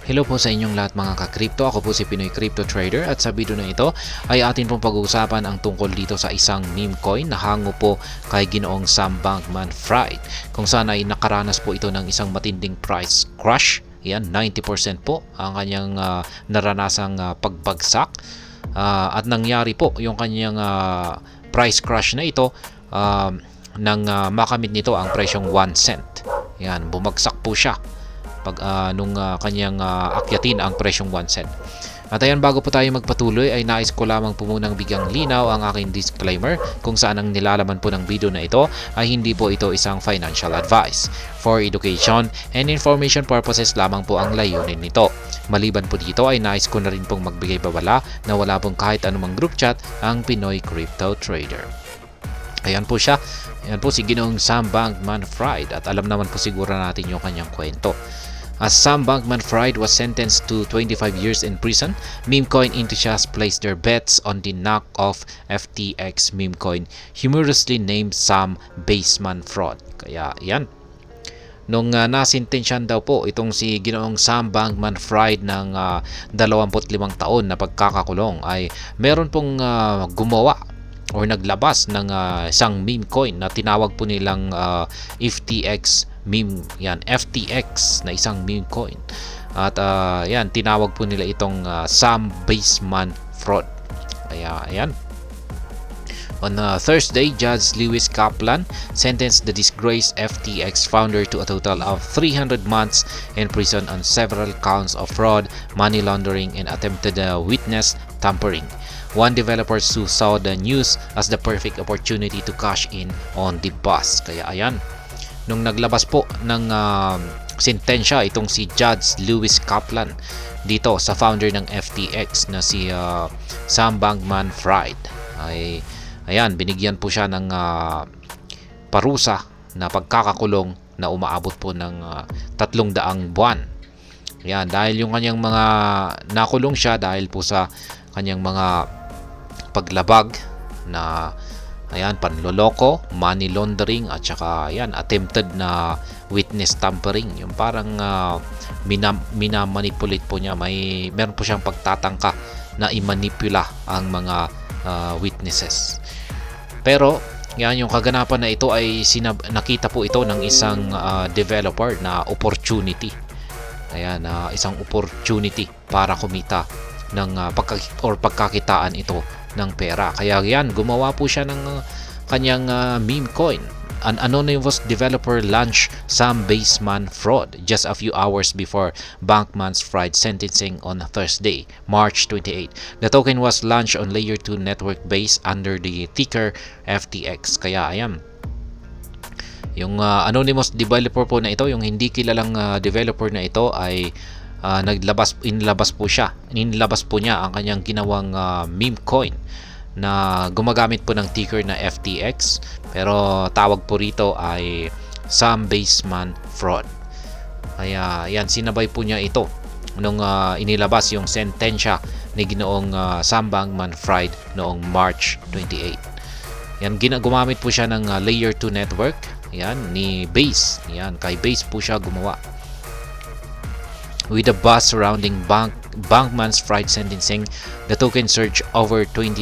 Hello po sa inyong lahat mga ka-crypto. Ako po si Pinoy Crypto Trader at sa video na ito ay atin pong pag-uusapan ang tungkol dito sa isang meme coin na hango po kay Ginoong Sam Bankman-Fried, kung saan ay nakaranas po ito ng isang matinding price crash. Yan, 90% po ang kanyang naranasang pagbagsak at nangyari po yung kanyang price crash na ito nang makamit nito ang presyong 1 cent. Yan, bumagsak po siya nung kanyang akyatin ang presyong 1 cent. At ayan, bago po tayo magpatuloy ay nais ko lamang po munang bigyang linaw ang aking disclaimer kung saan ang nilalaman po ng video na ito ay hindi po ito isang financial advice. For education and information purposes lamang po ang layunin nito. Maliban po dito ay nais ko na rin pong magbigay babala na wala pong kahit anumang group chat ang Pinoy Crypto Trader. Ayan po siya. Ayan po si Ginoong Sam Bankman-Fried at alam naman po siguro natin yung kanyang kwento. As Sam Bankman-Fried was sentenced to 25 years in prison, meme coin enthusiasts placed their bets on the knockoff FTX meme coin, humorously named Sam Bankman-Fried. Kaya yan. Nung nasintensyan daw po itong si Ginoong Sam Bankman-Fried ng 25 taon na pagkakakulong ay meron pong gumawa or naglabas ng isang meme coin na tinawag po nilang FTX meme, yan, FTX na isang meme coin. At yan, tinawag po nila itong Sam Bankman-Fried. Kaya ayan. On Thursday, Judge Lewis Kaplan sentenced the disgraced FTX founder to a total of 300 months in prison on several counts of fraud, money laundering, and attempted witness tampering. One developer saw the news as the perfect opportunity to cash in on the buzz. Kaya ayan, nung naglabas po ng sentensya itong si Judge Lewis Kaplan dito sa founder ng FTX na si Sam Bankman-Fried, ay ayan, binigyan po siya ng parusa na pagkakakulong na umaabot po ng 300 buwan. Ayan, dahil yung kanyang mga nakulong siya dahil po sa kanyang mga paglabag na ayan, panloloko, money laundering at saka ayan, attempted na witness tampering. Yung parang minamanipulate po niya, meron po siyang pagtatangka na imanipula ang mga witnesses. Pero yan, yung kaganapan na ito ay nakita po ito ng isang developer na opportunity. Ayan, isang opportunity para kumita ng pagkakitaan ito ng pera. Kaya yan, gumawa po siya ng kanyang meme coin. An anonymous developer launched Sam Bankman-Fried just a few hours before Bankman-Fried sentencing on Thursday, March 28. The token was launched on Layer 2 network based under the ticker FTX. Kaya ayan, yung anonymous developer po na ito, yung hindi kilalang developer na ito ay inilabas po niya ang kanyang ginawang meme coin na gumagamit po ng ticker na FTX, pero tawag po rito ay Sam Bankman-Fried. Kaya yan, sinabay po niya ito nung inilabas yung sentensya ni Ginoong Sam Bankman-Fried noong March 28. Yan, gumamit po siya ng Layer 2 network, yan, ni Base. Yan, kay Base po siya gumawa. With the buzz surrounding Bankman-Fried sentencing, the token surged over 20,000%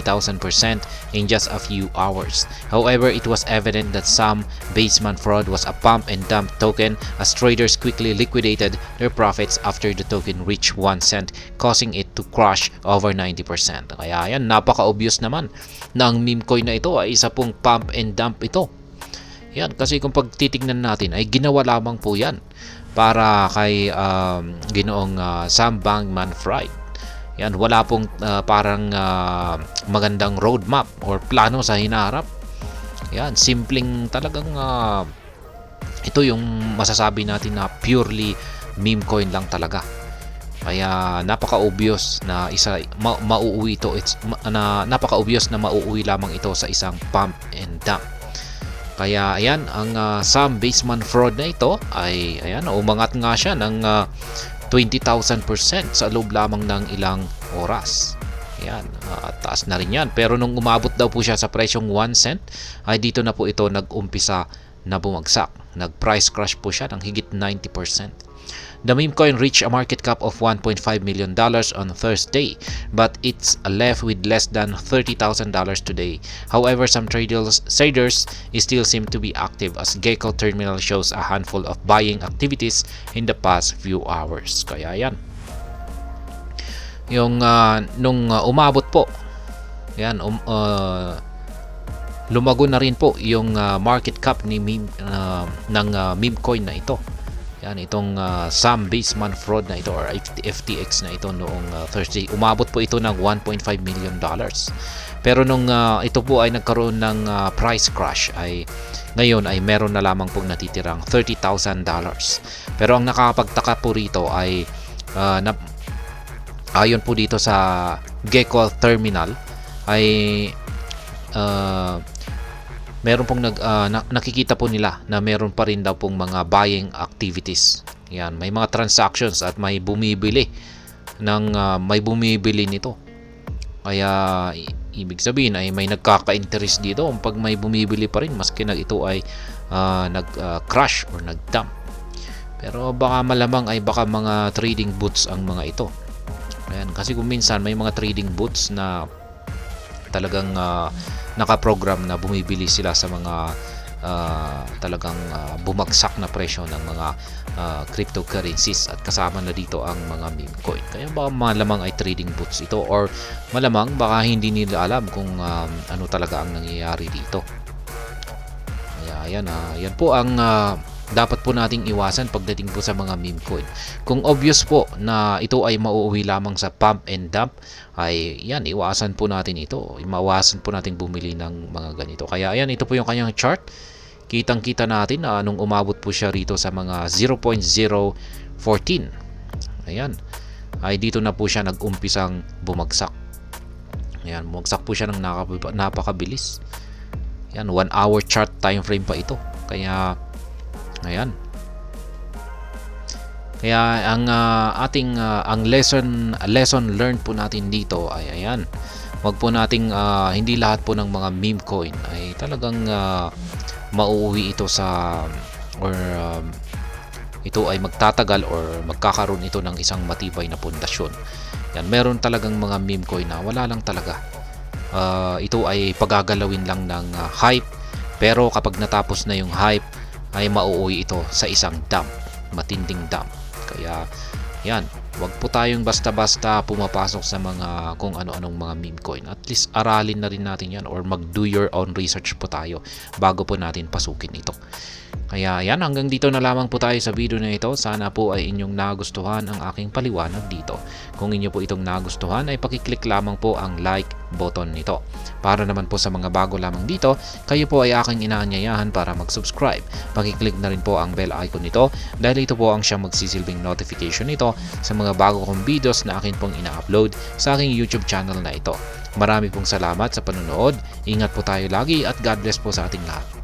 in just a few hours. However, it was evident that Sam Bankman-Fried was a pump and dump token, as traders quickly liquidated their profits after the token reached 1 cent, causing it to crash over 90%. Kaya yan, napaka-obvious naman na ang meme coin na ito ay isa pong pump and dump ito. Yan, kasi kung pagtitignan natin ay ginawa lamang po yan para kay Ginoong Sam Bankman-Fried. Yan, wala pong parang magandang roadmap or plano sa hinaharap. Yan, simpleng talagang ito yung masasabi natin na purely meme coin lang talaga. Kaya napaka-obvious na mauuwi ito. Napaka-obvious na mauuwi lamang ito sa isang pump and dump. Kaya ayan, ang Sam Bankman-Fried na ito ay ayan, umangat nga siya ng 20,000% sa loob lamang ng ilang oras. Ayan, taas na rin yan. Pero nung umabot daw po siya sa presyong 1 cent, ay dito na po ito nag-umpisa na bumagsak. Nag-price crash po siya ng higit 90%. The meme coin reached a market cap of $1.5 million on Thursday, but it's left with less than $30,000 today. However, some traders still seem to be active as Gecko Terminal shows a handful of buying activities in the past few hours. Kaya yan. Yung nung umabot po, yan, lumago na rin po yung market cap ni ng meme coin na ito. Yan, itong Sam Bankman-Fried na ito or FTX na ito noong Thursday. Umabot po ito ng $1.5 million. Pero nung ito po ay nagkaroon ng price crash, ay ngayon ay meron na lamang pong natitirang $30,000. Pero ang nakakapagtaka po rito ay ayon po dito sa Gecko Terminal ay meron pong nakikita po nila na meron pa rin daw pong mga buying activities. Yan, may mga transactions at may bumibili nito. Kaya ibig sabihin ay may nagkaka-interest dito pag may bumibili pa rin maski na ito ay nag-crash or nag-dump. Pero baka malamang ay baka mga trading boots ang mga ito. Ayan, kasi kung minsan may mga trading boots na talagang nakaprogram na bumibili sila sa mga talagang bumagsak na presyo ng mga cryptocurrencies at kasama na dito ang mga meme coin. Kaya baka malamang ay trading boots ito or malamang baka hindi nila alam kung ano talaga ang nangyayari dito. Kaya yan po ang dapat po nating iwasan pagdating po sa mga meme coin. Kung obvious po na ito ay mauuwi lamang sa pump and dump, ay yan, iwasan po natin ito. Iwasan po natin bumili ng mga ganito. Kaya ayan, ito po yung kanyang chart. Kitang-kita natin na nung umabot po siya rito sa mga 0.014. Ayan. Ay dito na po siya nag-umpisang bumagsak. Ayan, bumagsak po siya ng napakabilis. Ayan, 1 hour chart time frame pa ito. Kaya ayan. Kaya ang ating ang lesson learned po natin dito ay ayan. Wag po nating hindi lahat po ng mga meme coin ay talagang mauuwi ito sa or ito ay magtatagal or magkakaroon ito ng isang matibay na pundasyon. Yan, meron talagang mga meme coin na wala lang talaga. Ito ay pagagalawin lang ng hype, pero kapag natapos na yung hype ay mauuwi ito sa isang dump, matinding dump. Kaya yan, wag po tayong basta-basta pumapasok sa mga kung ano-anong mga meme coin. At least aralin na rin natin yan or mag-do your own research po tayo bago po natin pasukin ito. Kaya yan, hanggang dito na lamang po tayo sa video na ito. Sana po ay inyong nagustuhan ang aking paliwanag dito. Kung inyo po itong nagustuhan ay pakiclick lamang po ang like button nito. Para naman po sa mga bago lamang dito, kayo po ay aking inaanyayahan para mag-subscribe. Pakiclick na rin po ang bell icon nito dahil ito po ang siyang magsisilbing notification nito sa mga bago kong videos na akin pong ina-upload sa aking YouTube channel na ito. Marami pong salamat sa panonood. Ingat po tayo lagi at God bless po sa ating lahat.